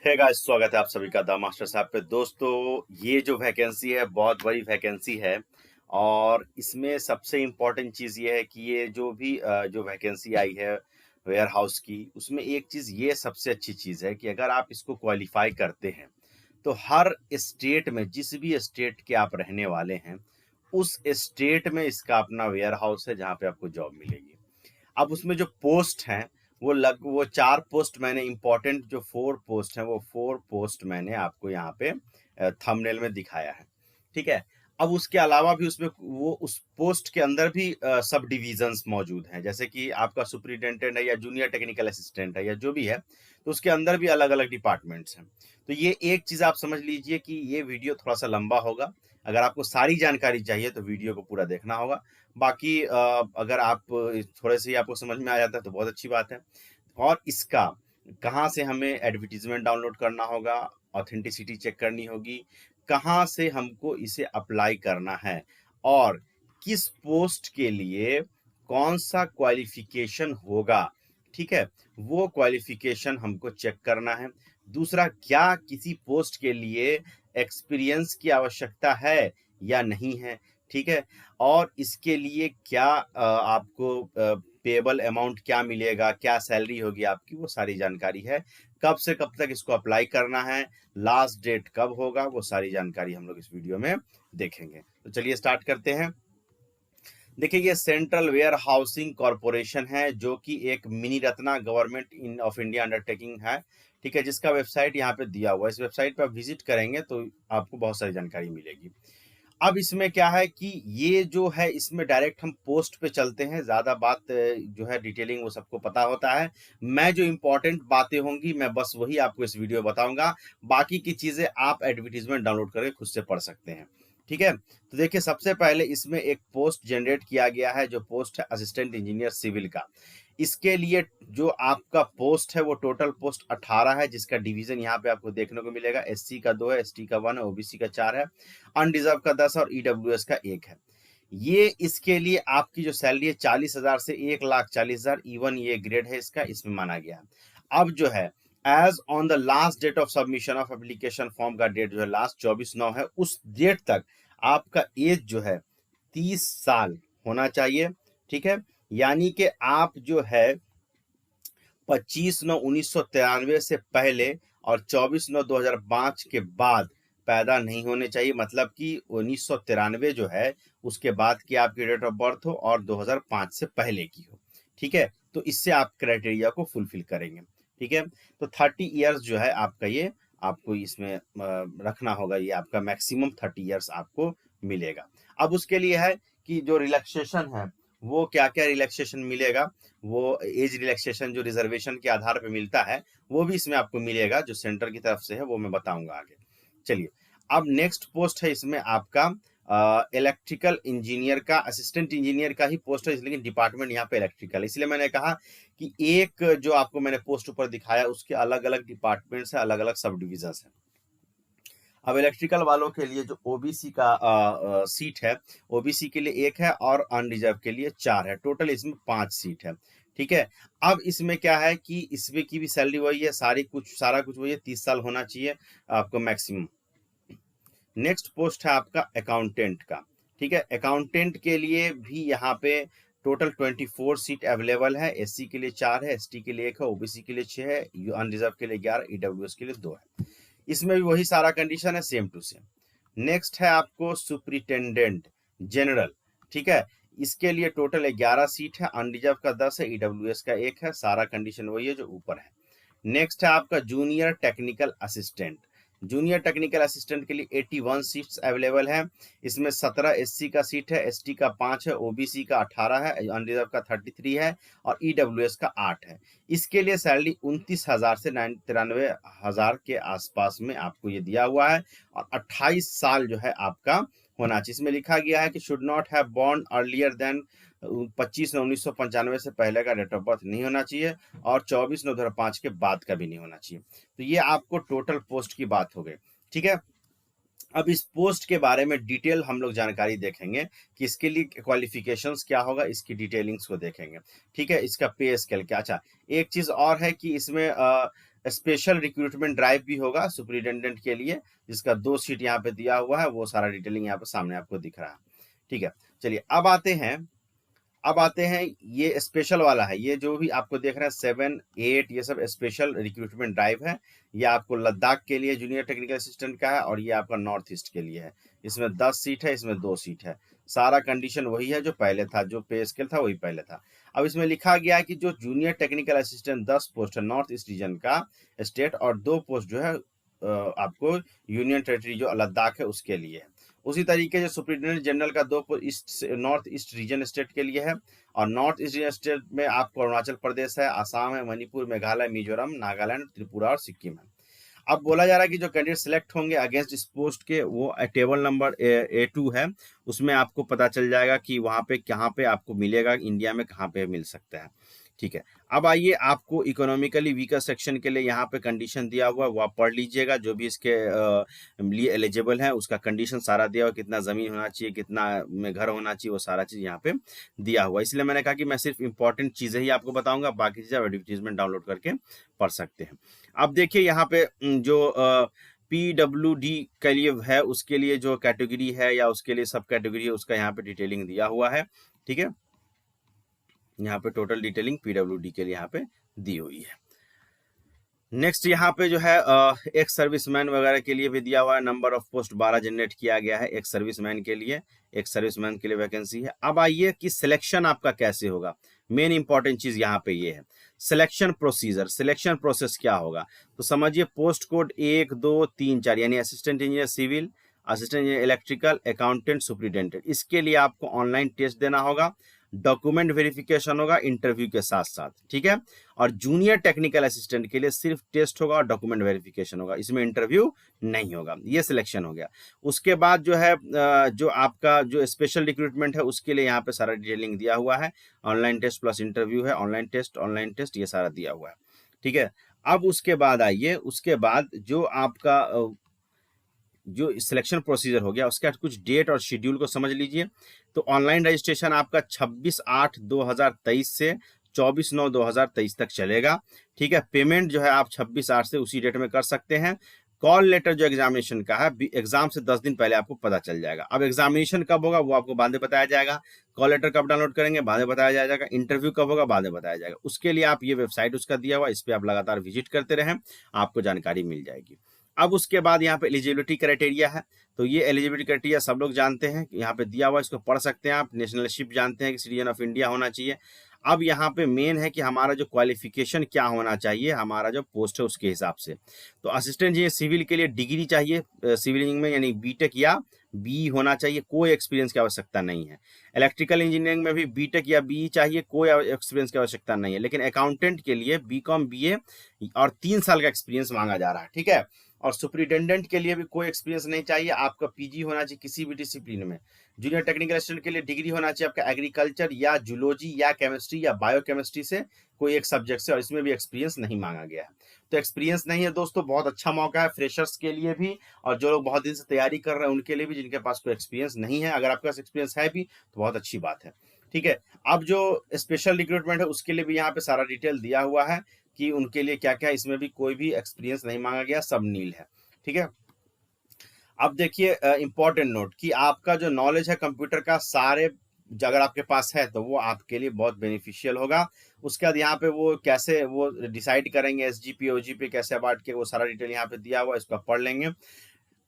है गाइस, स्वागत है आप सभी का द मास्टर साहब पे। दोस्तों, ये जो वैकेंसी है बहुत बड़ी वैकेंसी है और इसमें सबसे इम्पोर्टेंट चीज़ ये है कि ये जो भी जो वैकेंसी आई है वेयर हाउस की, उसमें एक चीज़ ये सबसे अच्छी चीज़ है कि अगर आप इसको क्वालिफाई करते हैं तो हर स्टेट में, जिस भी स्टेट के आप रहने वाले हैं, उस स्टेट में इसका अपना वेयर हाउस है जहाँ पे आपको जॉब मिलेगी। अब उसमें जो पोस्ट हैं वो 4 पोस्ट मैंने इम्पोर्टेंट जो 4 पोस्ट हैं वो 4 पोस्ट मैंने आपको यहाँ पे थंबनेल में दिखाया है। ठीक है? अब उसके अलावा भी उसमें वो उस पोस्ट के अंदर भी सब डिविजन्स मौजूद हैं। जैसे कि आपका सुपरिटेंडेंट है या जूनियर टेक्निकल असिस्टेंट है या जो भी है, तो उसके अंदर भी अलग-अलग डिपार्टमेंट्स हैं। तो ये एक चीज़ आप समझ लीजिए कि ये वीडियो थोड़ा-सा लंबा होगा। अगर आपको सारी जानकारी चाहिए तो वीडियो को पूरा देखना होगा। बाकी अगर आप थोड़े से ही आपको समझ में आ जाता है तो बहुत अच्छी बात है। और इसका कहाँ से हमें एडवर्टीजमेंट डाउनलोड करना होगा, ऑथेंटिसिटी चेक करनी होगी, कहाँ से हमको इसे अप्लाई करना है और किस पोस्ट के लिए कौन सा क्वालिफिकेशन होगा, ठीक है, वो क्वालिफिकेशन हमको चेक करना है। दूसरा, क्या किसी पोस्ट के लिए एक्सपीरियंस की आवश्यकता है या नहीं है, ठीक है, और इसके लिए क्या आपको पेएबल अमाउंट क्या मिलेगा, क्या सैलरी होगी आपकी, वो सारी जानकारी है। कब से कब तक इसको अप्लाई करना है, लास्ट डेट कब होगा, वो सारी जानकारी हम लोग इस वीडियो में देखेंगे। तो चलिए स्टार्ट करते हैं। देखिए, ये सेंट्रल वेयर हाउसिंग कॉरपोरेशन है जो कि एक mini Ratna government in of India undertaking है, ठीक है, जिसका वेबसाइट यहाँ पे दिया हुआ है। इस वेबसाइट पे आप विजिट करेंगे तो आपको बहुत सारी जानकारी मिलेगी। अब इसमें क्या है कि ये जो है इसमें डायरेक्ट हम पोस्ट पे चलते हैं। ज़्यादा बात जो है डिटेलिंग वो सबको पता होता है। मैं जो इम्पोर्टेंट बातें होंगी मैं बस वही आपको इस वीडियो में बताऊंगा। बाकी की चीज़ें आप एडवर्टीजमेंट डाउनलोड करके खुद से पढ़ सकते हैं। ठीक है, तो देखिए, सबसे पहले इसमें एक पोस्ट जनरेट किया गया है जो पोस्ट है असिस्टेंट इंजीनियर सिविल का। इसके लिए जो आपका पोस्ट है वो टोटल पोस्ट 18 है, जिसका डिवीजन यहाँ पे आपको देखने को मिलेगा। एससी का 2 है, एसटी का 1 है, ओबीसी का 4 है, अनरिजर्व का 10 और ईडब्ल्यूएस का 1 है। ये इसके लिए आपकी जो सैलरी है 40,000 से 1,40,000 इवन ये ग्रेड है इसका, इसमें माना गया है। अब जो है as on the last date of submission of application form का डेट जो है लास्ट 24/9 है, उस डेट तक आपका एज जो है 30 साल होना चाहिए। ठीक है, यानी कि आप जो है 25/9/1993 से पहले और 24/9/2005 के बाद पैदा नहीं होने चाहिए। मतलब कि 1993 जो है उसके बाद की आपकी डेट ऑफ बर्थ हो और 2005 से पहले की हो। ठीक है, तो इससे आप क्राइटेरिया को फुलफिल करेंगे। ठीक है, तो 30 इयर्स जो है आपका ये आपको इसमें रखना होगा। ये आपका मैक्सिमम 30 इयर्स आपको मिलेगा। अब उसके लिए है कि जो रिलैक्सेशन है वो क्या क्या रिलैक्सेशन मिलेगा, वो एज रिलैक्सेशन जो रिजर्वेशन के आधार पे मिलता है वो भी इसमें आपको मिलेगा, जो सेंटर की तरफ से है वो मैं बताऊंगा आगे। चलिए, अब नेक्स्ट पोस्ट है इसमें आपका इलेक्ट्रिकल इंजीनियर का, असिस्टेंट इंजीनियर का ही पोस्ट है, लेकिन डिपार्टमेंट यहाँ पे इलेक्ट्रिकल है। इसलिए मैंने कहा कि एक जो आपको मैंने पोस्ट ऊपर दिखाया उसके अलग अलग डिपार्टमेंट्स है, अलग अलग सब डिविजन है। अब इलेक्ट्रिकल वालों के लिए जो ओबीसी का सीट है, ओबीसी के लिए 1 है और अनरिजर्व के लिए 4 है। टोटल इसमें 5 सीट है। ठीक है, अब इसमें क्या है कि इसमें की भी सैलरी वही है, सारा कुछ वही है, 30 साल होना चाहिए आपको मैक्सिमम। नेक्स्ट पोस्ट है आपका अकाउंटेंट का। ठीक है, अकाउंटेंट के लिए भी यहाँ पे टोटल 24 सीट अवेलेबल है। एससी के लिए 4 है, एसटी के लिए 1 है, ओबीसी के लिए 6 है, अनरिजर्व के लिए 11, ईडब्ल्यूएस के लिए 2 है। इसमें भी वही सारा कंडीशन है, सेम टू सेम। नेक्स्ट है आपको सुपरिटेंडेंट जनरल। ठीक है, इसके लिए टोटल 11 सीट है, अनरिजर्व का 10 है, ईडब्ल्यूएस का 1 है, सारा कंडीशन वही है जो ऊपर है। नेक्स्ट है आपका junior technical assistant. Junior technical assistant के लिए 81 सीट्स अवेलेबल है। इसमें 17 एससी का सीट है, एसटी का 5 है, ओबीसी का 18 है, अनरिजर्व का 33 है और ईडब्ल्यूएस का 8 है। इसके लिए सैलरी 29,000 से 93,000 के आसपास में आपको ये दिया हुआ है और 28 साल जो है आपका होना चाहिए। इसमें लिखा गया है कि should not have born earlier than 25/9/1995 से पहले का डेट ऑफ बर्थ नहीं होना चाहिए और 24/9/2005 के बाद का भी नहीं होना चाहिए। तो ये आपको टोटल पोस्ट की बात हो गई। ठीक है, अब इस पोस्ट के बारे में डिटेल हम लोग जानकारी देखेंगे कि इसके लिए क्वालिफिकेशंस क्या होगा, इसकी डिटेलिंग्स को देखेंगे। ठीक है, इसका पे स्केल क्या। अच्छा, एक चीज और है कि इसमें स्पेशल रिक्रूटमेंट ड्राइव भी होगा सुपरिटेंडेंट के लिए, जिसका 2 सीट यहाँ पे दिया हुआ है, वो सारा डिटेलिंग यहाँ पे सामने आपको दिख रहा है। ठीक है, चलिए अब आते हैं ये स्पेशल वाला है। ये जो भी आपको देख रहे हैं 7, 8 ये सब स्पेशल रिक्रूटमेंट ड्राइव है। ये आपको लद्दाख के लिए जूनियर टेक्निकल असिस्टेंट का है, और ये आपका नॉर्थ ईस्ट के लिए है। इसमें 10 सीट है, इसमें 2 सीट है। सारा कंडीशन वही है जो पहले था, जो पे स्केल था वही पहले था। अब इसमें लिखा गया है कि जो जूनियर टेक्निकल असिस्टेंट 10 पोस्ट है नॉर्थ ईस्ट रीजन का स्टेट, और 2 पोस्ट जो है आपको यूनियन टेरिटरी जो लद्दाख है उसके लिए है। उसी तरीके से सुपरिटेंडेंट जनरल का 2 post north east region state के लिए है, और नॉर्थ ईस्ट रीजन स्टेट में आपको अरुणाचल प्रदेश है, आसाम है, मणिपुर, मेघालय, मिजोरम, नागालैंड, त्रिपुरा और सिक्किम है। अब बोला जा रहा है कि जो कैंडिडेट सिलेक्ट होंगे अगेंस्ट इस पोस्ट के, वो टेबल नंबर A2 है, उसमें आपको पता चल जाएगा कि वहाँ पे कहाँ पे आपको मिलेगा, इंडिया में कहाँ पे मिल सकता है। ठीक है, अब आइए आपको इकोनॉमिकली वीकर सेक्शन के लिए यहाँ पे कंडीशन दिया हुआ है, वो आप पढ़ लीजिएगा। जो भी इसके लिए एलिजिबल है उसका कंडीशन सारा दिया हुआ, कितना ज़मीन होना चाहिए, कितना में घर होना चाहिए, वो सारा चीज़ यहाँ पे दिया हुआ है। इसलिए मैंने कहा कि मैं सिर्फ इंपॉर्टेंट चीज़ें ही आपको बताऊंगा, बाकी चीज़ें एडवर्टीजमेंट डाउनलोड करके पढ़ सकते हैं। अब देखिए यहाँ पे जो PWD के लिए है, उसके लिए जो कैटेगरी है या उसके लिए सब कैटेगरी है, उसका यहाँ पे डिटेलिंग दिया हुआ है। ठीक है, यहाँ पे टोटल डिटेलिंग PWD के लिए यहाँ पे दी हुई है। नेक्स्ट यहाँ पे जो है एक्स सर्विसमैन वगैरह के लिए भी दिया हुआ है। नंबर ऑफ पोस्ट 12 जनरेट किया गया है एक्स सर्विसमैन के लिए, एक्स सर्विसमैन के लिए वैकेंसी है। अब आइए कि सिलेक्शन आपका कैसे होगा। मेन इंपॉर्टेंट चीज यहाँ पे ये है, सिलेक्शन प्रोसीजर, सिलेक्शन प्रोसेस क्या होगा। तो समझिए, पोस्ट कोड 1, 2, 3, 4 यानी assistant engineer civil, assistant engineer electrical, accountant, superintendent, इसके लिए आपको ऑनलाइन टेस्ट देना होगा, डॉक्यूमेंट वेरिफिकेशन होगा इंटरव्यू के साथ साथ। ठीक है, और जूनियर टेक्निकल असिस्टेंट के लिए सिर्फ टेस्ट होगा और डॉक्यूमेंट वेरिफिकेशन होगा, इसमें इंटरव्यू नहीं होगा। ये सिलेक्शन हो गया। उसके बाद जो है जो आपका जो स्पेशल रिक्रूटमेंट है उसके लिए यहाँ पे सारा डिटेलिंग दिया हुआ है, ऑनलाइन टेस्ट प्लस इंटरव्यू है, ऑनलाइन टेस्ट ये सारा दिया हुआ है। ठीक है, अब उसके बाद आइए, उसके बाद जो आपका जो सिलेक्शन प्रोसीजर हो गया, उसका कुछ डेट और शेड्यूल को समझ लीजिए। तो ऑनलाइन रजिस्ट्रेशन आपका 26/8/2023 से 24/9/2023 तक चलेगा। ठीक है, पेमेंट जो है आप 26/8 से उसी डेट में कर सकते हैं। कॉल लेटर जो एग्जामिनेशन का है, एग्जाम से 10 दिन पहले आपको पता चल जाएगा। अब एग्जामिनेशन कब होगा वो आपको बाद में बताया जाएगा, कॉल लेटर कब डाउनलोड करेंगे बाद में बताया जाएगा, इंटरव्यू कब होगा बाद में बताया जाएगा। उसके लिए आप ये वेबसाइट उसका दिया हुआ, इस पर आप लगातार विजिट करते रहें, आपको जानकारी मिल जाएगी। अब उसके बाद यहाँ पे एलिजिबिलिटी क्राइटेरिया है। तो ये एलिजिबिलिटी क्राइटेरिया सब लोग जानते हैं, यहाँ पे दिया हुआ, इसको पढ़ सकते हैं आप। नेशनलशिप जानते हैं कि सिटीजन ऑफ इंडिया होना चाहिए। अब यहाँ पे मेन है कि हमारा जो क्वालिफिकेशन क्या होना चाहिए, हमारा जो पोस्ट है उसके हिसाब से। तो असिस्टेंट इंजीनियर सिविल के लिए डिग्री चाहिए सिविल इंजीनियरिंग में, यानी बीटेक या BE होना चाहिए, कोई एक्सपीरियंस की आवश्यकता नहीं है। इलेक्ट्रिकल इंजीनियरिंग में भी बीटेक या BE चाहिए, कोई एक्सपीरियंस की आवश्यकता नहीं है। लेकिन अकाउंटेंट के लिए BCom BA और 3 साल का एक्सपीरियंस मांगा जा रहा है। ठीक है, और सुपरिटेंडेंट के लिए भी कोई एक्सपीरियंस नहीं चाहिए, आपका PG होना चाहिए किसी भी डिसिप्लिन में। जूनियर टेक्निकल असिस्टेंट के लिए डिग्री होना चाहिए आपका एग्रीकल्चर या जूलॉजी या केमिस्ट्री या बायोकेमिस्ट्री से कोई एक सब्जेक्ट से, और इसमें भी एक्सपीरियंस नहीं मांगा गया है। तो एक्सपीरियंस नहीं है दोस्तों, बहुत अच्छा मौका है फ्रेशर्स के लिए भी, और जो लोग बहुत दिन से तैयारी कर रहे हैं उनके लिए भी, जिनके पास कोई एक्सपीरियंस नहीं है। अगर आपके पास एक्सपीरियंस है भी तो बहुत अच्छी बात है। ठीक है, अब जो स्पेशल रिक्रूटमेंट है उसके लिए भी यहाँ पे सारा डिटेल दिया हुआ है कि उनके लिए क्या क्या, इसमें भी कोई भी एक्सपीरियंस नहीं मांगा गया, सब नील है। ठीक है, अब देखिए इंपॉर्टेंट नोट कि आपका जो नॉलेज है कंप्यूटर का, सारे अगर आपके पास है तो वो आपके लिए बहुत बेनिफिशियल होगा। उसके बाद यहाँ पे वो कैसे वो डिसाइड करेंगे SGP OGP कैसे बांट के, वो सारा डिटेल यहाँ पे दिया हुआ है, इसको आप पढ़ लेंगे।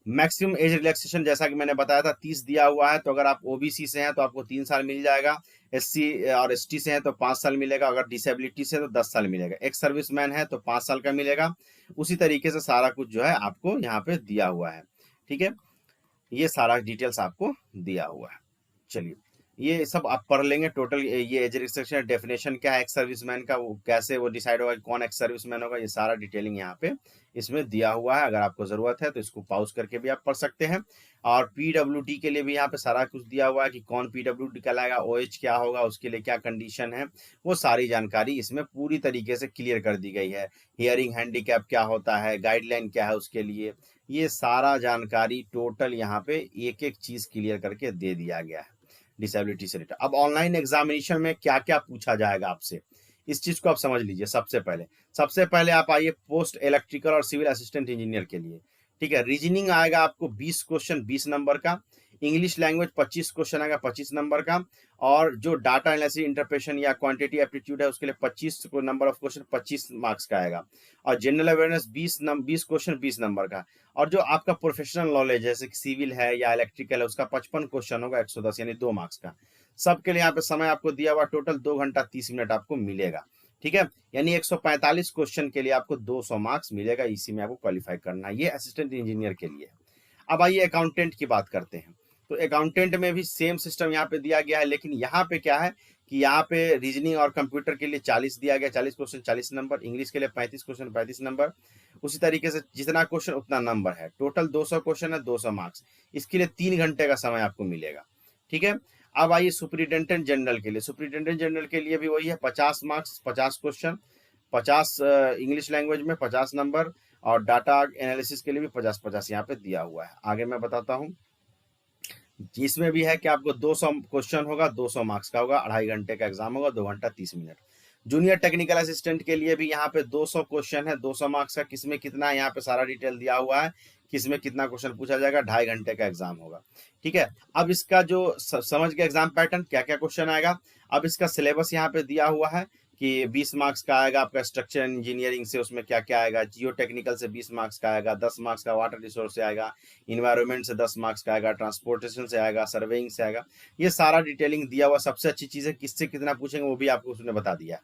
मैक्सिमम एज रिलैक्सेशन जैसा कि मैंने बताया था 30 दिया हुआ है। तो अगर आप OBC से हैं तो आपको 3 साल मिल जाएगा, SC और ST से हैं तो 5 साल मिलेगा, अगर डिसेबिलिटी से तो 10 साल मिलेगा, एक्स सर्विसमैन है तो 5 साल का मिलेगा। उसी तरीके से सारा कुछ जो है आपको यहाँ पे दिया हुआ है। ठीक है, ये सारा डिटेल्स आपको दिया हुआ है। चलिए, ये सब आप पढ़ लेंगे। टोटल ये एज रिस्ट्रिक्शन डेफिनेशन क्या है एक्स सर्विसमैन का, वो कैसे वो डिसाइड होगा कि कौन एक्स सर्विसमैन होगा, ये सारा डिटेलिंग यहाँ पे इसमें दिया हुआ है। अगर आपको जरूरत है तो इसको पॉज करके भी आप पढ़ सकते हैं। और PWD के लिए भी यहाँ पे सारा कुछ दिया हुआ है कि कौन PWD कहलाएगा, OH क्या होगा, उसके लिए क्या कंडीशन है, वो सारी जानकारी इसमें पूरी तरीके से क्लियर कर दी गई है। हियरिंग हैंडीकैप क्या होता है, गाइडलाइन क्या है उसके लिए, ये सारा जानकारी टोटल यहाँ पे एक एक चीज क्लियर करके दे दिया गया है डिसेबिलिटी से रिलेटेड। अब ऑनलाइन एग्जामिनेशन में क्या क्या पूछा जाएगा आपसे, इस चीज़ को आप समझ लीजिए सबसे पहले आप आइए पोस्ट इलेक्ट्रिकल और सिविल असिस्टेंट इंजीनियर के लिए। ठीक है, रीजनिंग आएगा आपको 20 क्वेश्चन 20 नंबर का, इंग्लिश लैंग्वेज 25 क्वेश्चन आएगा 25 नंबर का, और जो डाटा एनालिसिस इंटरप्रेशन या क्वांटिटी एप्टीट्यूड है उसके लिए 25 नंबर ऑफ क्वेश्चन 25 मार्क्स का आएगा, और जनरल अवेयरनेस 20 क्वेश्चन 20 नंबर का, और जो आपका प्रोफेशनल नॉलेज जैसे कि सिविल है या इलेक्ट्रिकल है उसका 55 क्वेश्चन होगा 110 यानी 2 मार्क्स का। सबके लिए यहाँ पे समय आपको दिया हुआ टोटल 2 घंटा 30 मिनट आपको मिलेगा। ठीक है, यानी 145 क्वेश्चन के लिए आपको 200 मार्क्स मिलेगा, इसी में आपको क्वालिफाई करना है। ये असिस्टेंट इंजीनियर के लिए। अब आइए अकाउंटेंट की बात करते हैं। तो अकाउंटेंट में भी सेम सिस्टम यहाँ पे दिया गया है, लेकिन यहाँ पे क्या है कि यहाँ पे रीजनिंग और कंप्यूटर के लिए 40 दिया गया, 40 क्वेश्चन 40 नंबर, इंग्लिश के लिए 35 क्वेश्चन 35 नंबर। उसी तरीके से जितना क्वेश्चन उतना नंबर है, टोटल 200 क्वेश्चन है 200 मार्क्स। इसके लिए 3 घंटे का समय आपको मिलेगा। ठीक है, अब आइए सुपरिटेंडेंट जनरल के लिए। सुपरिटेंडेंट जनरल के लिए भी वही है, 50 मार्क्स 50 क्वेश्चन, 50 इंग्लिश लैंग्वेज में 50 नंबर, और डाटा एनालिसिस के लिए भी 50-50 यहाँ पे दिया हुआ है। आगे मैं बताता हूँ, जिसमें भी है कि आपको 200 क्वेश्चन होगा, 200 मार्क्स का होगा, 2.5 घंटे का एग्जाम होगा, 2 घंटा 30 मिनट। जूनियर टेक्निकल असिस्टेंट के लिए भी यहाँ पे 200 क्वेश्चन है, 200 मार्क्स का। किसमें कितना है यहाँ पे सारा डिटेल दिया हुआ है, किसमें कितना क्वेश्चन पूछा जाएगा, 2.5 घंटे का एग्जाम होगा। ठीक है, अब इसका जो समझ के एग्जाम पैटर्न क्या क्या क्वेश्चन आएगा। अब इसका सिलेबस यहाँ पे दिया हुआ है कि 20 मार्क्स का आएगा आपका स्ट्रक्चर इंजीनियरिंग से, उसमें क्या क्या आएगा। जियो टेक्निकल से 20 मार्क्स का आएगा, 10 मार्क्स का वाटर रिसोर्स से आएगा, इन्वायरमेंट से 10 मार्क्स का आएगा, ट्रांसपोर्टेशन से आएगा, सर्वेइंग से आएगा। ये सारा डिटेलिंग दिया हुआ। सबसे अच्छी चीज़ है किससे कितना पूछेंगे वो भी आपको उसने बता दिया।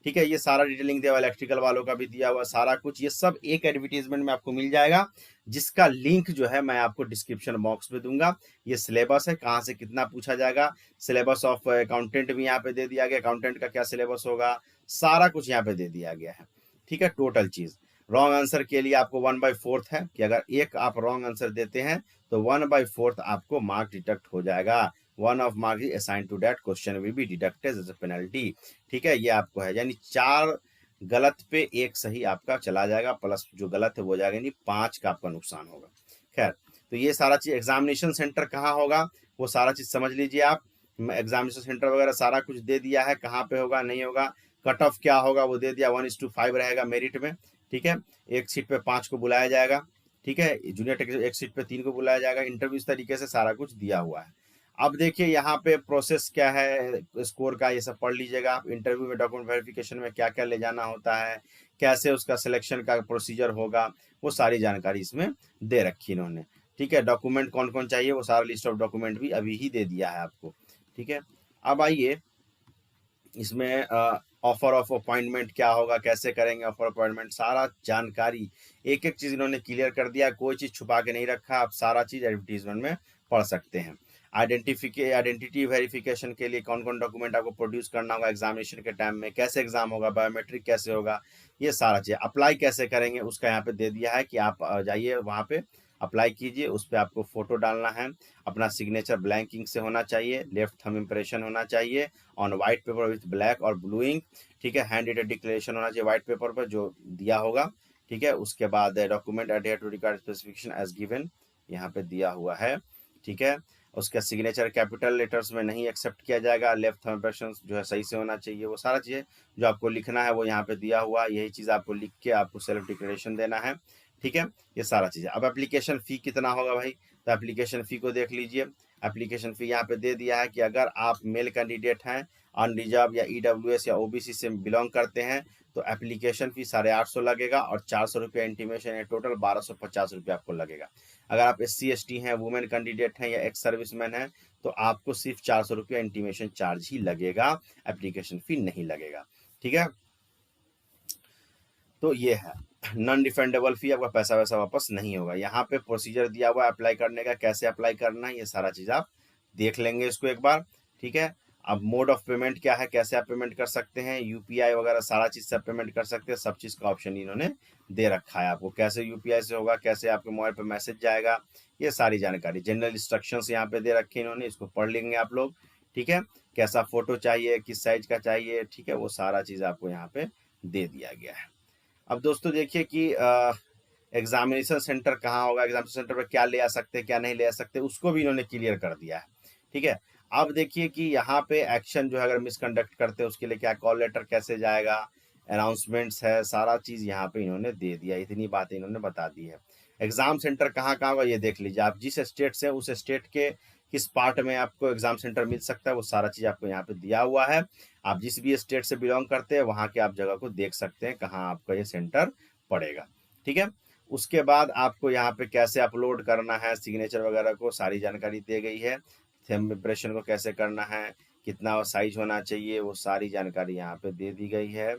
ठीक है, ये सारा डिटेलिंग दिया हुआ, इलेक्ट्रिकल वालों का भी दिया हुआ सारा कुछ। ये सब एक एडवर्टीजमेंट में आपको मिल जाएगा, जिसका लिंक जो है मैं आपको डिस्क्रिप्शन बॉक्स में दूंगा। ये सिलेबस है, कहाँ से कितना पूछा जाएगा। सिलेबस ऑफ अकाउंटेंट भी यहाँ पे दे दिया गया, अकाउंटेंट का क्या सिलेबस होगा, सारा कुछ यहाँ पे दे दिया गया है। ठीक है, टोटल चीज। रॉन्ग आंसर के लिए आपको 1/4 है कि अगर एक आप रॉन्ग आंसर देते हैं तो 1/4 आपको मार्क डिडक्ट हो जाएगा। 1 of mark is assign to that question will be deducted as a penalty. ठीक है, ये आपको है, यानी 4 गलत पे 1 सही आपका चला जाएगा, प्लस जो गलत है वो हो जाएगा, यानी 5 का आपका नुकसान होगा। खैर, तो ये सारा चीज। एग्जामिनेशन सेंटर कहाँ होगा वो सारा चीज समझ लीजिए आप। एग्जामिनेशन सेंटर वगैरह सारा कुछ दे दिया है, कहाँ पे होगा नहीं होगा, कट ऑफ क्या होगा वो दे दिया, 1:5 रहेगा मेरिट में। ठीक है, एक सीट पे 5 को बुलाया जाएगा। ठीक है, जूनियर टेक एक सीट पे 3 को बुलाया जाएगा। इंटरव्यू इस तरीके से सारा कुछ दिया हुआ है। अब देखिए यहाँ पे प्रोसेस क्या है स्कोर का, ये सब पढ़ लीजिएगा आप। इंटरव्यू में डॉक्यूमेंट वेरिफिकेशन में क्या क्या ले जाना होता है, कैसे उसका सिलेक्शन का प्रोसीजर होगा, वो सारी जानकारी इसमें दे रखी इन्होंने। ठीक है, डॉक्यूमेंट कौन कौन चाहिए वो सारा लिस्ट ऑफ डॉक्यूमेंट भी अभी ही दे दिया है आपको। ठीक है, अब आइए इसमें ऑफर ऑफ अपॉइंटमेंट क्या होगा, कैसे करेंगे ऑफर अपॉइंटमेंट, सारा जानकारी एक एक चीज इन्होंने क्लियर कर दिया। कोई चीज छुपा के नहीं रखा, आप सारा चीज एडवर्टीजमेंट में पढ़ सकते हैं। आइडेंटिटी वेरिफिकेशन के लिए कौन कौन डॉक्यूमेंट आपको प्रोड्यूस करना होगा एग्जामिनेशन के टाइम में, कैसे एग्जाम होगा, बायोमेट्रिक कैसे होगा, ये सारा चीज। अप्लाई कैसे करेंगे उसका यहाँ पे दे दिया है कि आप जाइए वहाँ पे अप्लाई कीजिए। उस पर आपको फोटो डालना है, अपना सिग्नेचर ब्लैंक इंक से होना चाहिए, लेफ्ट थंब इम्प्रेशन होना चाहिए on white paper with black और ब्लू इंक। ठीक है, हैंड रिटेड डिक्लेरेशन होना चाहिए व्हाइट पेपर पर जो दिया होगा। ठीक है, उसके बाद document adhere to record specification as given यहाँ पे दिया हुआ है। ठीक है, उसका सिग्नेचर कैपिटल लेटर्स में नहीं एक्सेप्ट किया जाएगा, लेफ्ट थंब इम्प्रेशन जो है सही से होना चाहिए। वो सारा चीज़ें जो आपको लिखना है वो यहाँ पे दिया हुआ, यही चीज़ आपको लिख के आपको सेल्फ डिक्लेरेशन देना है। ठीक है, ये सारा चीज़ है। अब एप्लीकेशन फ़ी कितना होगा भाई, तो एप्लीकेशन फ़ी को देख लीजिए। एप्लीकेशन फ़ी यहाँ पे दे दिया है कि अगर आप मेल कैंडिडेट हैं, अनरिजर्व या ईडब्ल्यूएस या ओबीसी से बिलोंग करते हैं तो एप्लीकेशन फ़ी 850 लगेगा, और 400 रुपया इंटीमेशन है, टोटल 1250 रुपया आपको लगेगा। अगर आप SC/ST हैं, वुमेन कैंडिडेट हैं या एक्स सर्विसमैन हैं तो आपको सिर्फ 400 रुपया इंटीमेशन चार्ज ही लगेगा, एप्लीकेशन फ़ी नहीं लगेगा। ठीक है, तो ये है नॉन रिफंडेबल फी, आपका पैसा वैसा वापस नहीं होगा। यहाँ पे प्रोसीजर दिया हुआ है अप्लाई करने का, कैसे अप्लाई करना है, ये सारा चीज़ आप देख लेंगे इसको एक बार। ठीक है, अब मोड ऑफ पेमेंट क्या है, कैसे आप पेमेंट कर सकते हैं, UPI वगैरह सारा चीज़ से पेमेंट कर सकते हैं। सब चीज़ का ऑप्शन इन्होंने दे रखा है आपको, कैसे UPI से होगा, कैसे आपके मोबाइल पर मैसेज जाएगा, ये सारी जानकारी। जनरल इंस्ट्रक्शंस यहाँ पे दे रखे इन्होंने, इसको पढ़ लेंगे आप लोग। ठीक है, कैसा फोटो चाहिए, किस साइज का चाहिए, ठीक है, वो सारा चीज़ आपको यहाँ पे दे दिया गया है। अब दोस्तों देखिए कि एग्जामिनेशन सेंटर कहाँ होगा, एग्जामिनेशन सेंटर पर क्या ले आ सकते हैं क्या नहीं ले आ सकते, उसको भी इन्होंने क्लियर कर दिया है। ठीक है, अब देखिए कि यहाँ पे एक्शन जो है अगर मिसकंडक्ट करते हैं उसके लिए क्या कॉल लेटर कैसे जाएगा, अनाउंसमेंट्स है, सारा चीज़ यहाँ पे इन्होंने दे दिया, इतनी बातें इन्होंने बता दी है। एग्ज़ाम सेंटर कहाँ-कहाँ होगा ये देख लीजिए, आप जिस स्टेट से हैं उस स्टेट के किस पार्ट में आपको एग्ज़ाम सेंटर मिल सकता है, वो सारा चीज़ आपको यहाँ पे दिया हुआ है। आप जिस भी स्टेट से बिलॉन्ग करते हैं वहाँ के आप जगह को देख सकते हैं, कहाँ आपका ये सेंटर पड़ेगा, ठीक है? उसके बाद आपको यहाँ पे कैसे अपलोड करना है सिग्नेचर वगैरह को सारी जानकारी दी गई है। थंब इम्प्रेशन को कैसे करना है, कितना साइज होना चाहिए, वो सारी जानकारी यहाँ पे दे दी गई है।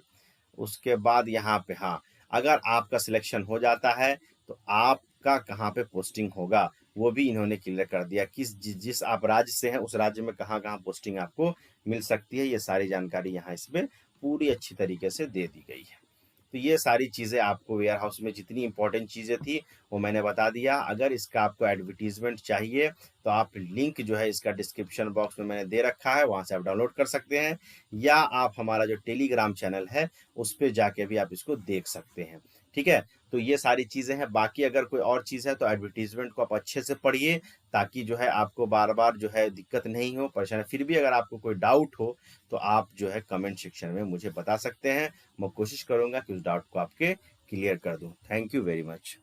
उसके बाद यहाँ पे हाँ, अगर आपका सिलेक्शन हो जाता है तो आपका कहाँ पे पोस्टिंग होगा, वो भी इन्होंने क्लियर कर दिया। जिस आप राज्य से हैं उस राज्य में कहाँ-कहाँ पोस्टिंग आपको मिल सकती है, ये सारी जानकारी यहाँ इसमें पूरी अच्छी तरीके से दे दी गई है। तो ये सारी चीज़ें आपको वेयर हाउस में जितनी इंपॉर्टेंट चीज़ें थी वो मैंने बता दिया। अगर इसका आपको एडवर्टीजमेंट चाहिए तो आप लिंक जो है इसका डिस्क्रिप्शन बॉक्स में मैंने दे रखा है, वहाँ से आप डाउनलोड कर सकते हैं, या आप हमारा जो टेलीग्राम चैनल है उस पे जाके भी आप इसको देख सकते हैं, ठीक है? तो ये सारी चीज़ें हैं, बाकी अगर कोई और चीज़ है तो एडवर्टीजमेंट को आप अच्छे से पढ़िए, ताकि जो है आपको बार-बार जो है दिक्कत नहीं हो, परेशानी। फिर भी अगर आपको कोई डाउट हो तो आप जो है कमेंट सेक्शन में मुझे बता सकते हैं। मैं कोशिश करूँगा कि उस डाउट को आपके क्लियर कर दूँ। Thank you very much.